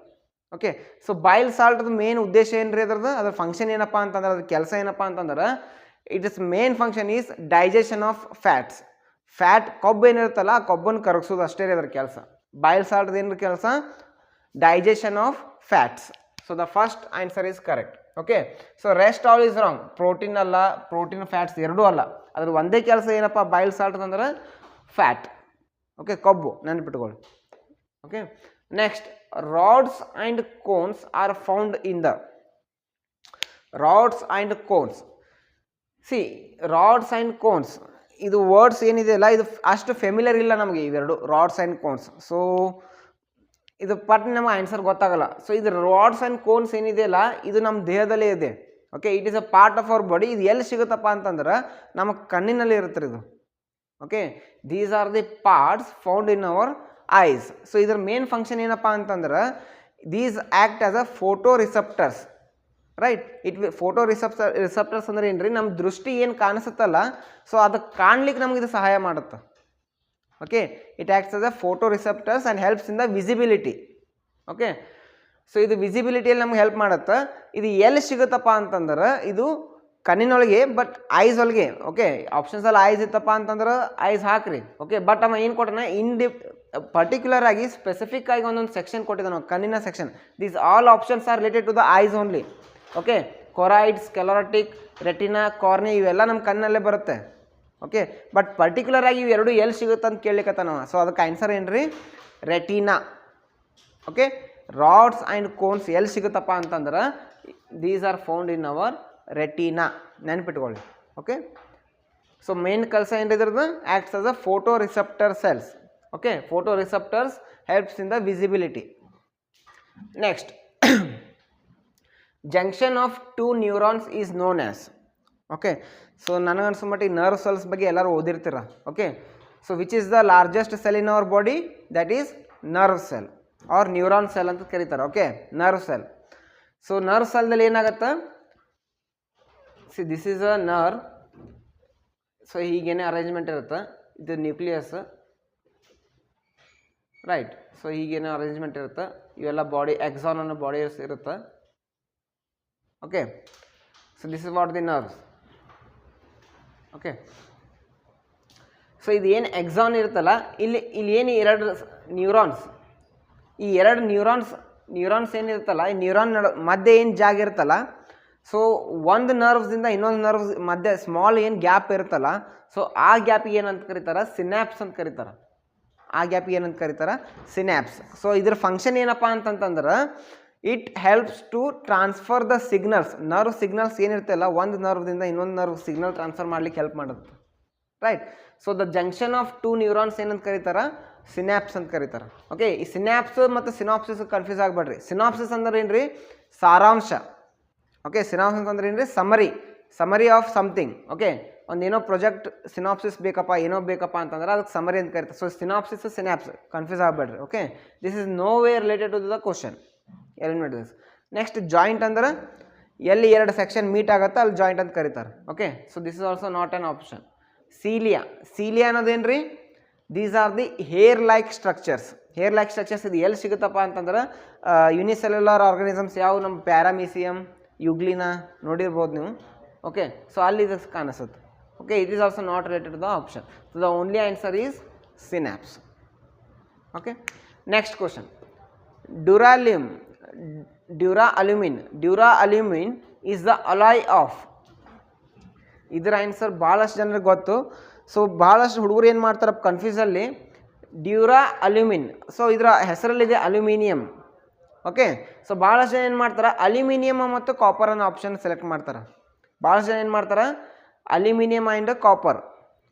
Okay, so bile ಸಾಲ್ಟ್ದು ಮೇನ್ ಉದ್ದೇಶ ಏನ್ರಿ? ಅದ್ರ ಫಂಕ್ಷನ್ ಏನಪ್ಪ ಅಂತಂದ್ರೆ, ಅದ್ರ ಕೆಲಸ ಏನಪ್ಪ ಅಂತಂದ್ರೆ, it is main function is digestion of fats. Fat ಕೊಬ್ಬು ಏನಿರುತ್ತಲ್ಲ ಆ ಕೊಬ್ಬನ್ನು ಕರಗಿಸೋದು ಅಷ್ಟೇ ರೀ ಅದರ ಕೆಲಸ. ಬೈಲ್ ಸಾಲ್ಟ್ ಏನ್ರ ಕೆಲಸ? Digestion of fats. So the first answer is correct. Okay, so rest all is wrong. Protein ಅಲ್ಲ, ಪ್ರೋಟೀನ್ ಫ್ಯಾಟ್ಸ್ ಎರಡೂ ಅಲ್ಲ. ಅದ್ರ ಒಂದೇ ಕೆಲಸ ಏನಪ್ಪ ಬೈಲ್ ಸಾಲ್ಟ್ ಅಂದ್ರೆ? ಫ್ಯಾಟ್. ಓಕೆ, ಕೊಬ್ಬು, ನೆನಪಿಟ್ಕೊಳ್ಳಿ. Okay, next, rods and cones are found in the. Rods and cones, see rods and cones ಇದು ವರ್ಡ್ಸ್ ಏನಿದೆಯಲ್ಲ ಇದು ಅಷ್ಟು ಫೆಮಿಲಿಯರ್ ಇಲ್ಲ ನಮಗೆ ಇವೆರಡು, ರಾಡ್ಸ್ ಆ್ಯಂಡ್ ಕೋನ್ಸ್. ಸೊ ಇದು ಪಟ್ ನಮಗೆ ಆನ್ಸರ್ ಗೊತ್ತಾಗಲ್ಲ. ಸೊ ಇದು ರಾಡ್ಸ್ ಆ್ಯಂಡ್ ಕೋನ್ಸ್ ಏನಿದೆಯಲ್ಲ ಇದು ನಮ್ಮ ದೇಹದಲ್ಲೇ ಇದೆ. Okay, it is a part of our body. ಇದು ಎಲ್ಲಿ ಸಿಗುತ್ತಪ್ಪ ಅಂತಂದ್ರೆ ನಮ್ಮ ಕಣ್ಣಿನಲ್ಲಿ ಇರುತ್ತೆ ಇದು. Okay, these are the parts found in our eyes. So ಇದ್ರ ಮೇನ್ ಫಂಕ್ಷನ್ ಏನಪ್ಪ ಅಂತಂದ್ರೆ these act as a photo receptors, right. Photo receptors ಅಂದ್ರೆ ಏನು ರೀ, ನಮ್ಮ ದೃಷ್ಟಿ ಏನು ಕಾಣಿಸುತ್ತಲ್ಲ, ಸೊ ಅದಕ್ಕೆ ಕಾಣ್ಲಿಕ್ಕೆ ನಮ್ಗೆ ಇದು ಸಹಾಯ ಮಾಡುತ್ತೆ. Okay, it acts as a photo receptors and helps in the visibility. Okay, so ಇದು ವಿಸಿಬಿಲಿಟಿಯಲ್ಲಿ ನಮ್ಗೆ ಹೆಲ್ಪ್ ಮಾಡುತ್ತೆ. ಇದು ಎಲ್ಲಿ ಸಿಗುತ್ತಪ್ಪ ಅಂತಂದ್ರೆ ಇದು ಕಣ್ಣಿನೊಳಗೆ, ಬಟ್ ಐಸ್ ಒಳಗೆ. ಓಕೆ, ಆಪ್ಷನ್ಸಲ್ಲಿ ಐಸ್ ಇತ್ತಪ್ಪ ಅಂತಂದ್ರೆ ಐಸ್ ಹಾಕ್ರಿ. ಓಕೆ, ಬಟ್ ಅವ ಏನು ಕೊಟ್ಟನ, ಪರ್ಟಿಕ್ಯುಲರ್ ಆಗಿ ಸ್ಪೆಸಿಫಿಕ್ ಆಗಿ ಒಂದೊಂದು ಸೆಕ್ಷನ್ ಕೊಟ್ಟಿದ್ದಾನೆ, ಕಣ್ಣಿನ section. These all options are related to the eyes only. Okay, choroid, sclerotic, retina, cornea ಇವೆಲ್ಲ ನಮ್ಮ ಕಣ್ಣಲ್ಲೇ ಬರುತ್ತೆ. ಓಕೆ, ಬಟ್ ಪರ್ಟಿಕ್ಯುಲರ್ ಆಗಿ ಇವೆರಡು ಎಲ್ಲಿ ಸಿಗುತ್ತೆ ಅಂತ ಕೇಳಲಿಕ್ಕತ್ತಾನವ. ಸೊ ಅದಕ್ಕೆ ಆನ್ಸರ್ ಏನು ರೀ, retina. Okay, rods and cones ಎಲ್ಲಿ ಸಿಗುತ್ತಪ್ಪ ಅಂತಂದ್ರೆ these are found in our retina, ನೆನ್ಪಿಟ್ಕೊಳ್ಳಿ. ಓಕೆ, ಸೊ ಮೇನ್ ಕೆಲಸ ಏನಿದ್ರದ್ದು, acts as a photo receptor cells. Okay, photo receptors helps in the visibility. Next, junction of two neurons is known as. Okay, so ನನಗನ್ಸೋ ಮಟ್ಟಿಗೆ nerve cells ಬಗ್ಗೆ ಎಲ್ಲರೂ ಓದಿರ್ತೀರ. Okay, so which is the largest cell in our body, that is nerve cell or neuron cell ಅಂತ ಕರೀತಾರೆ. Okay, nerve cell. So nerve ಸೆಲ್ದಲ್ಲಿ ಏನಾಗುತ್ತೆ, see this is a nerve. So ಹೀಗೇನೆ ಅರೇಂಜ್ಮೆಂಟ್ ಇರುತ್ತೆ, ಇದು ನ್ಯೂಕ್ಲಿಯಸ್, ರೈಟ್. ಸೊ ಹೀಗೇನೆ arrangement ಇರುತ್ತೆ, ಇವೆಲ್ಲ ಬಾಡಿ ಎಕ್ಸಾನ್ ಅನ್ನೋ ಬಾಡಿ ಇರುತ್ತೆ. Okay, so this is what the nerves. Okay, so ಇದು ಏನು ಎಕ್ಸಾನ್ ಇರುತ್ತಲ್ಲ, ಇಲ್ಲಿ ಏನು ಎರಡು ನ್ಯೂರಾನ್ಸ್, ಈ ಎರಡು ನ್ಯೂರಾನ್ಸ್ ಏನಿರುತ್ತಲ್ಲ, ಈ ನ್ಯೂರಾನ್ ಮಧ್ಯೆ ಏನು ಜಾಗ ಇರುತ್ತಲ್ಲ, ಸೊ ಒಂದು ನರ್ವ್ಸಿಂದ ಇನ್ನೊಂದು ನರ್ವ್ಸ್ ಮಧ್ಯೆ ಸ್ಮಾಲ್ ಏನು ಗ್ಯಾಪ್ ಇರುತ್ತಲ್ಲ, ಸೊ ಆ ಗ್ಯಾಪಿಗೆ ಏನಂತ ಕರೀತಾರೆ, ಸಿನ್ಯಾಪ್ಸ್ ಅಂತ ಕರೀತಾರೆ. ಆ ಗ್ಯಾಪಿಗೆ ಏನಂತ ಕರೀತಾರೆ, ಸಿನ್ಯಾಪ್ಸ್. ಸೊ ಇದ್ರ ಫಂಕ್ಷನ್ ಏನಪ್ಪ ಅಂತಂತಂದ್ರೆ it helps to transfer the signals. Nerve signals ಏನಿರ್ತಲ್ಲ, ಒಂದು ನರ್ವ್ದಿಂದ ಇನ್ನೊಂದು ನರ್ವ್ ಸಿಗ್ನಲ್ ಟ್ರಾನ್ಸ್ಫರ್ ಮಾಡ್ಲಿಕ್ಕೆ ಹೆಲ್ಪ್ ಮಾಡುತ್ತೆ, right. So the junction of two neurons ಏನಂತ ಕರೀತಾರೆ, ಸಿನ್ಯಾಪ್ಸ್ ಅಂತ ಕರೀತಾರೆ. ಓಕೆ, ಈ ಸಿನ್ಯಾಪ್ಸ್ ಮತ್ತು ಸಿನಾಪ್ಸಿಸ್ ಕನ್ಫ್ಯೂಸ್ ಆಗಬೇಡ್ರಿ. ಸಿನಾಪ್ಸಿಸ್ ಅಂದ್ರೆ ಏನು ರೀ, ಸಾರಾಂಶ. ಓಕೆ, ಸಿನಾಪ್ಸಿಸ್ ಅಂದ್ರೆ ಏನು ರೀ, ಸಮರಿ ಆಫ್ ಸಮಥಿಂಗ್. ಓಕೆ, ಒಂದೇನೋ ಪ್ರಾಜೆಕ್ಟ್ ಸಿನಾಪ್ಸಿಸ್ ಬೇಕಪ್ಪ, ಏನೋ ಬೇಕಪ್ಪ ಅಂತಂದ್ರೆ ಅದಕ್ಕೆ ಸಮರಿ ಅಂತ ಕರೀತಾರೆ. ಸೊ ಸಿನಾಪ್ಸಿಸ್ ಸಿನ್ಯಾಪ್ಸ್ ಕನ್ಫ್ಯೂಸ್ ಆಗಬೇಡ್ರಿ. Okay, this is no way related to the question. Eliminate this. Next, joint ಅಂದ್ರೆ ಎಲ್ಲಿ ಎರಡು ಸೆಕ್ಷನ್ ಮೀಟ್ ಆಗುತ್ತೆ ಅಲ್ಲಿ ಜಾಯಿಂಟ್ ಅಂತ ಕರೀತಾರೆ. Okay, so this is also not an option. Cilia ಅನ್ನೋದೇನು ರೀ, these are the hair like structures. ಇದು ಎಲ್ಲಿ ಸಿಗುತ್ತಪ್ಪ ಅಂತಂದ್ರೆ ಯುನಿಸೆಲ್ಯುಲರ್ ಆರ್ಗನಿಸಮ್ಸ್ ಯಾವ, ನಮ್ಮ ಪ್ಯಾರಾಮೀಸಿಯಂ, ಯುಗ್ಲಿನ ನೋಡಿರ್ಬೋದು ನೀವು. ಓಕೆ, ಸೊ ಅಲ್ಲಿ ಇದು ಕಾಣಿಸುತ್ತೆ. Okay, it is also not related to the option. So the only answer is synapse. Okay, next question. Duralumin is the alloy of. ಇದರ ಆನ್ಸರ್ ಭಾಳಷ್ಟು ಜನರಿಗೆ ಗೊತ್ತು. ಸೊ ಭಾಳಷ್ಟು ಹುಡುಗರು ಏನು ಮಾಡ್ತಾರೆ ಕನ್ಫ್ಯೂಸಲ್ಲಿ, ಡ್ಯೂರಾಲ್ಯೂಮಿನ್. ಸೊ ಇದರ ಹೆಸರಲ್ಲಿದೆ ಅಲ್ಯೂಮಿನಿಯಂ. ಓಕೆ, ಸೊ ಭಾಳಷ್ಟು ಜನ ಏನು ಮಾಡ್ತಾರೆ, ಅಲ್ಯೂಮಿನಿಯಂ ಮತ್ತು ಕಾಪರ್ ಅನ್ನೋ ಆಪ್ಷನ್ ಸೆಲೆಕ್ಟ್ ಮಾಡ್ತಾರೆ. ಭಾಳಷ್ಟು ಜನ ಏನು ಮಾಡ್ತಾರೆ, aluminium and copper.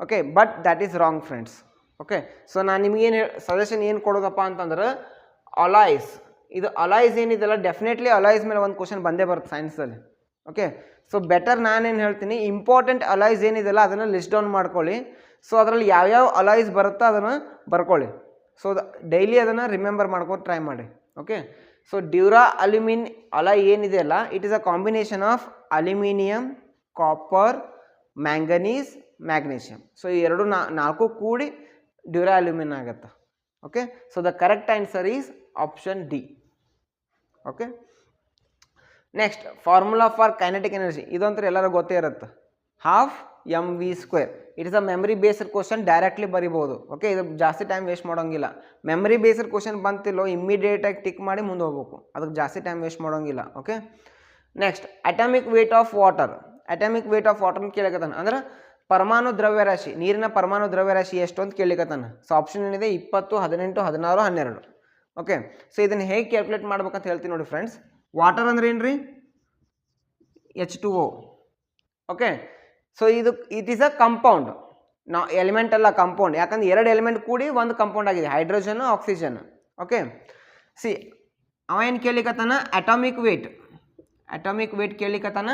Okay, but that is wrong friends. Okay, so ನಾನು ನಿಮಗೇನು ಸಜೆಷನ್ ಏನು ಕೊಡೋದಪ್ಪ ಅಂತಂದ್ರೆ ಅಲಾಯ್ಸ್. ಇದು ಅಲಾಯ್ಸ್ ಏನಿದೆಲ್ಲ ಡೆಫಿನೆಟ್ಲಿ ಅಲಾಯ್ಸ್ ಮೇಲೆ ಒಂದು ಕ್ವಶನ್ ಬಂದೇ ಬರುತ್ತೆ ಸೈನ್ಸಲ್ಲಿ. ಓಕೆ, ಸೊ ಬೆಟರ್ ನಾನೇನು ಹೇಳ್ತೀನಿ, ಇಂಪಾರ್ಟೆಂಟ್ ಅಲಾಯ್ಸ್ ಏನಿದೆಲ್ಲ ಅದನ್ನು ಲಿಸ್ಟ್ ಡೌನ್ ಮಾಡ್ಕೊಳ್ಳಿ. ಸೊ ಅದರಲ್ಲಿ ಯಾವ್ಯಾವ ಅಲಾಯ್ಸ್ ಬರುತ್ತೋ ಅದನ್ನು ಬರ್ಕೊಳ್ಳಿ. ಸೊ ಡೈಲಿ ಅದನ್ನು ರಿಮೆಂಬರ್ ಮಾಡ್ಕೊಂಡು ಟ್ರೈ ಮಾಡಿ. ಓಕೆ, ಸೊ ಡ್ಯೂರಾಲ್ಯೂಮಿನ್ ಅಲಾಯ್ ಏನಿದೆಯಲ್ಲ, it is a combination of aluminium, copper, manganese, magnesium. So ಈ ಎರಡು ನಾಲ್ಕು ಕೂಡಿ ಡ್ಯೂರಾಲ್ಯೂಮಿನ್ ಆಗುತ್ತೆ. Okay, so the correct answer is option D. Okay, next, formula for kinetic energy. ಇದಂತೂ ಎಲ್ಲರೂ ಗೊತ್ತೇ ಇರುತ್ತೆ, ½mv². It is a memory based question, directly ಬರಿಬೋದು. ಓಕೆ, ಇದು ಜಾಸ್ತಿ ಟೈಮ್ ವೇಸ್ಟ್ ಮಾಡೋಂಗಿಲ್ಲ. ಮೆಮರಿ ಬೇಸ್ಡ್ ಕ್ವಶನ್ ಬಂತಿಲ್ಲೋ ಇಮ್ಮಿಡಿಯೇಟಾಗಿ ಟಿಕ್ ಮಾಡಿ ಮುಂದೆ ಹೋಗ್ಬೇಕು, ಅದಕ್ಕೆ ಜಾಸ್ತಿ ಟೈಮ್ ವೇಸ್ಟ್ ಮಾಡೋಂಗಿಲ್ಲ. Okay, next, atomic weight of water ಅಂತ ಕೇಳಕತ್ತಾನ. ಅಂದ್ರೆ ಪರಮಾಣು ದ್ರವ್ಯರಾಶಿ, ನೀರಿನ ಪರಮಾಣು ದ್ರವ್ಯರಾಶಿ ಎಷ್ಟು ಅಂತ ಕೇಳಲಿಕ್ಕತ್ತಾನ. ಸೊ ಆಪ್ಷನ್ ಏನಿದೆ 20, 18, 16, 12. ಓಕೆ, ಸೊ ಇದನ್ನು ಹೇಗೆ ಕ್ಯಾಲ್ಕುಲೇಟ್ ಮಾಡ್ಬೇಕಂತ ಹೇಳ್ತೀನಿ ನೋಡಿ ಫ್ರೆಂಡ್ಸ್. ವಾಟರ್ ಅಂದ್ರೆ ಏನು ರೀ, H2O. Okay, so it is a compound, element ಅಲ್ಲ ಕಂಪೌಂಡ್. ಯಾಕಂದ್ರೆ ಎರಡು ಎಲಿಮೆಂಟ್ ಕೂಡಿ ಒಂದು ಕಂಪೌಂಡ್ ಆಗಿದೆ, ಹೈಡ್ರೋಜನ್, ಆಕ್ಸಿಜನ್. ಓಕೆ, ಸಿ ಅವ ಏನು ಕೇಳಿಕತ್ತಾನ, ಅಟಾಮಿಕ್ ವೇಟ್ ಕೇಳಿಕತ್ತಾನ.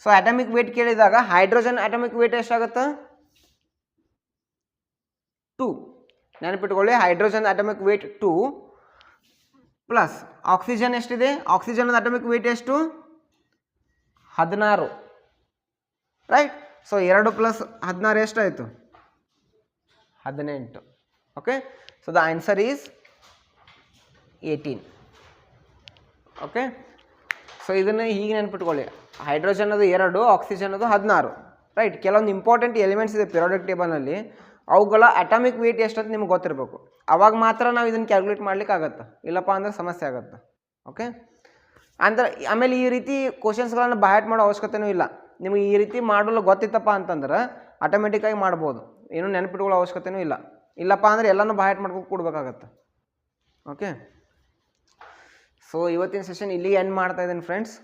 ಸೊ ಅಟಾಮಿಕ್ ವೇಟ್ ಕೇಳಿದಾಗ ಹೈಡ್ರೋಜನ್ ಅಟಾಮಿಕ್ ವೇಟ್ ಎಷ್ಟಾಗುತ್ತೆ, 2. ನೆನಪಿಟ್ಕೊಳ್ಳಿ, hydrogen atomic weight 2 plus oxygen ಎಷ್ಟಿದೆ, ಆಕ್ಸಿಜನ್ ಅಟಮಿಕ್ ವೇಟ್ ಎಷ್ಟು 16, ರೈಟ್. ಸೊ 2 ಪ್ಲಸ್ 16 ಎಷ್ಟಾಯಿತು 18. Okay, so the answer is 18. Okay, so ಇದನ್ನು ಹೀಗೆ ನೆನ್ಪಿಟ್ಕೊಳ್ಳಿ, ಹೈಡ್ರೋಜನ್ ಅದು 2, ಆಕ್ಸಿಜನ್ ಅದು 16, ರೈಟ್. ಕೆಲವೊಂದು ಇಂಪಾರ್ಟೆಂಟ್ ಎಲಿಮೆಂಟ್ಸ್ ಇದೆ ಪಿರಿಯಾಡಿಕ್ ಟೇಬಲ್ನಲ್ಲಿ, ಅವುಗಳ ಅಟಾಮಿಕ್ ವೇಟ್ ಎಷ್ಟು ಅಂತ ನಿಮ್ಗೆ ಗೊತ್ತಿರಬೇಕು. ಅವಾಗ ಮಾತ್ರ ನಾವು ಇದನ್ನು ಕ್ಯಾಲ್ಕುಲೇಟ್ ಮಾಡ್ಲಿಕ್ಕೆ ಆಗುತ್ತೆ, ಇಲ್ಲಪ್ಪ ಅಂದ್ರೆ ಸಮಸ್ಯೆ ಆಗುತ್ತೆ. ಓಕೆ, ಅಂದ್ರೆ ಆಮೇಲೆ ಈ ರೀತಿ ಕ್ವಶನ್ಸ್ಗಳನ್ನು ಬಯಾಟ್ ಮಾಡೋ ಅವಶ್ಯಕತೆಯೂ ಇಲ್ಲ. ನಿಮಗೆ ಈ ರೀತಿ ಮಾಡಲು ಗೊತ್ತಿತ್ತಪ್ಪ ಅಂತಂದ್ರೆ ಆಟೋಮೆಟಿಕ್ಕಾಗಿ ಮಾಡ್ಬೋದು, ಏನೂ ನೆನಪಿಟ್ಕೊಳ್ಳೋ ಅವಶ್ಯಕತೆಯೂ ಇಲ್ಲ. ಇಲ್ಲಪ್ಪ ಅಂದರೆ ಎಲ್ಲನೂ ಬಯಾಟ್ ಮಾಡ್ಕೊಂಡು ಕೊಡಬೇಕಾಗತ್ತೆ. ಓಕೆ, ಸೊ ಇವತ್ತಿನ ಸೆಷನ್ ಇಲ್ಲಿಗೆ ಎಂಡ್ ಮಾಡ್ತಾ ಇದ್ದೀನಿ friends.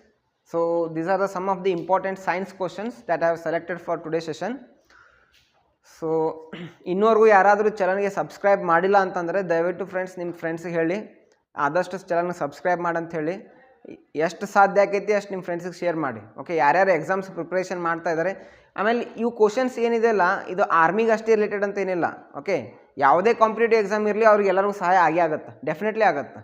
So these are the some of the important science questions that I have selected for today session. So ಇನ್ನೂವರೆಗೂ ಯಾರಾದರೂ ಚಾನಲ್ಗೆ ಸಬ್ಸ್ಕ್ರೈಬ್ ಮಾಡಿಲ್ಲ ಅಂತಂದರೆ ದಯವಿಟ್ಟು ಫ್ರೆಂಡ್ಸ್ ನಿಮ್ಮ ಫ್ರೆಂಡ್ಸಿಗೆ ಹೇಳಿ, ಆದಷ್ಟು ಚಾನಲ್ನ ಸಬ್ಸ್ಕ್ರೈಬ್ ಮಾಡಂತ ಹೇಳಿ. ಎಷ್ಟು ಸಾಧ್ಯ ಆಕೈತಿ ಅಷ್ಟು ನಿಮ್ಮ ಫ್ರೆಂಡ್ಸಿಗೆ ಶೇರ್ ಮಾಡಿ. ಓಕೆ, ಯಾರ್ಯಾರು ಎಕ್ಸಾಮ್ಸ್ ಪ್ರಿಪ್ರೇಷನ್ ಮಾಡ್ತಾ ಇದ್ದಾರೆ. ಆಮೇಲೆ ಇವು ಕ್ವಶನ್ಸ್ ಏನಿದೆಯಲ್ಲ ಇದು ಆರ್ಮಿಗೆ ಅಷ್ಟೇ ರಿಲೇಟೆಡ್ ಅಂತ ಏನಿಲ್ಲ. ಓಕೆ, ಯಾವುದೇ ಕಾಂಪಿಟೇಟಿವ್ ಎಕ್ಸಾಮ್ ಇರಲಿ ಅವ್ರಿಗೆ ಎಲ್ಲರಿಗೂ ಸಹಾಯ ಆಗೇ ಆಗುತ್ತೆ, ಡೆಫಿನೆಟ್ಲಿ ಆಗುತ್ತೆ.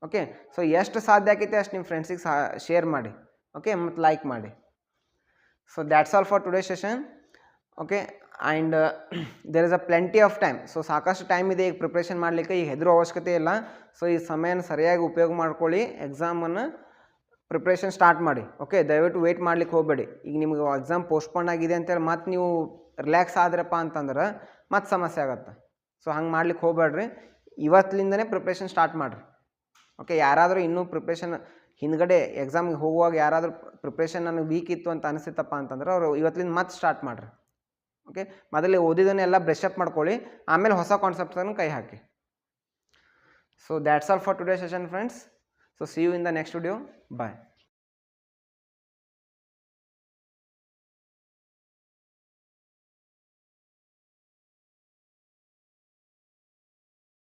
ಓಕೆ, ಸೊ ಎಷ್ಟು ಸಾಧ್ಯ ಆಕೈತೆ ಅಷ್ಟು ನಿಮ್ಮ ಫ್ರೆಂಡ್ಸಿಗೆ ಶೇರ್ ಮಾಡಿ. ಓಕೆ, ಮತ್ತು ಲೈಕ್ ಮಾಡಿ. So that's all for today session. Okay, and there is a plenty of time. So ಸಾಕಷ್ಟು ಟೈಮ್ ಇದೆ ಈಗ ಪ್ರಿಪ್ರೇಷನ್ ಮಾಡಲಿಕ್ಕೆ, ಈಗ ಹೆದರೋ ಅವಶ್ಯಕತೆ ಇಲ್ಲ. ಸೊ ಈ ಸಮಯನ ಸರಿಯಾಗಿ ಉಪಯೋಗ ಮಾಡ್ಕೊಳ್ಳಿ, ಎಕ್ಸಾಮನ್ನು ಪ್ರಿಪ್ರೇಷನ್ ಸ್ಟಾರ್ಟ್ ಮಾಡಿ. ಓಕೆ, ದಯವಿಟ್ಟು ವೆಯ್ಟ್ ಮಾಡ್ಲಿಕ್ಕೆ ಹೋಗಬೇಡಿ. ಈಗ ನಿಮಗೆ ಎಕ್ಸಾಮ್ ಪೋಸ್ಟ್ಪೋನ್ ಆಗಿದೆ ಅಂತೇಳಿ ಮತ್ತೆ ನೀವು ರಿಲ್ಯಾಕ್ಸ್ ಆದ್ರಪ್ಪ ಅಂತಂದ್ರೆ ಮತ್ತೆ ಸಮಸ್ಯೆ ಆಗುತ್ತೆ. ಸೊ ಹಂಗೆ ಮಾಡ್ಲಿಕ್ಕೆ ಹೋಗಬೇಡ್ರಿ, ಇವತ್ತಿನಿಂದನೇ ಪ್ರಿಪ್ರೇಷನ್ ಸ್ಟಾರ್ಟ್ ಮಾಡಿರಿ. ಓಕೆ, ಯಾರಾದರೂ ಇನ್ನೂ ಪ್ರಿಪ್ರೇಷನ್ ಹಿಂದ್ಗಡೆ ಎಕ್ಸಾಮ್ಗೆ ಹೋಗುವಾಗ ಯಾರಾದರೂ ಪ್ರಿಪ್ರೇಷನ್ ನನಗೆ ವೀಕ್ ಇತ್ತು ಅಂತ ಅನಿಸುತ್ತಪ್ಪ ಅಂತಂದ್ರೆ ಅವರು ಇವತ್ತಿನಿಂದ ಮತ್ತೆ ಸ್ಟಾರ್ಟ್ ಮಾಡಿರಿ. ಓಕೆ, ಮೊದಲೇ ಓದಿದ್ದನ್ನೆಲ್ಲ ಬ್ರಷ್ ಅಪ್ ಮಾಡ್ಕೊಳ್ಳಿ, ಆಮೇಲೆ ಹೊಸ ಕಾನ್ಸೆಪ್ಟ್ಸನ್ನು ಕೈ ಹಾಕಿ. So that's all for today session friends. So see you in the next video. Bye.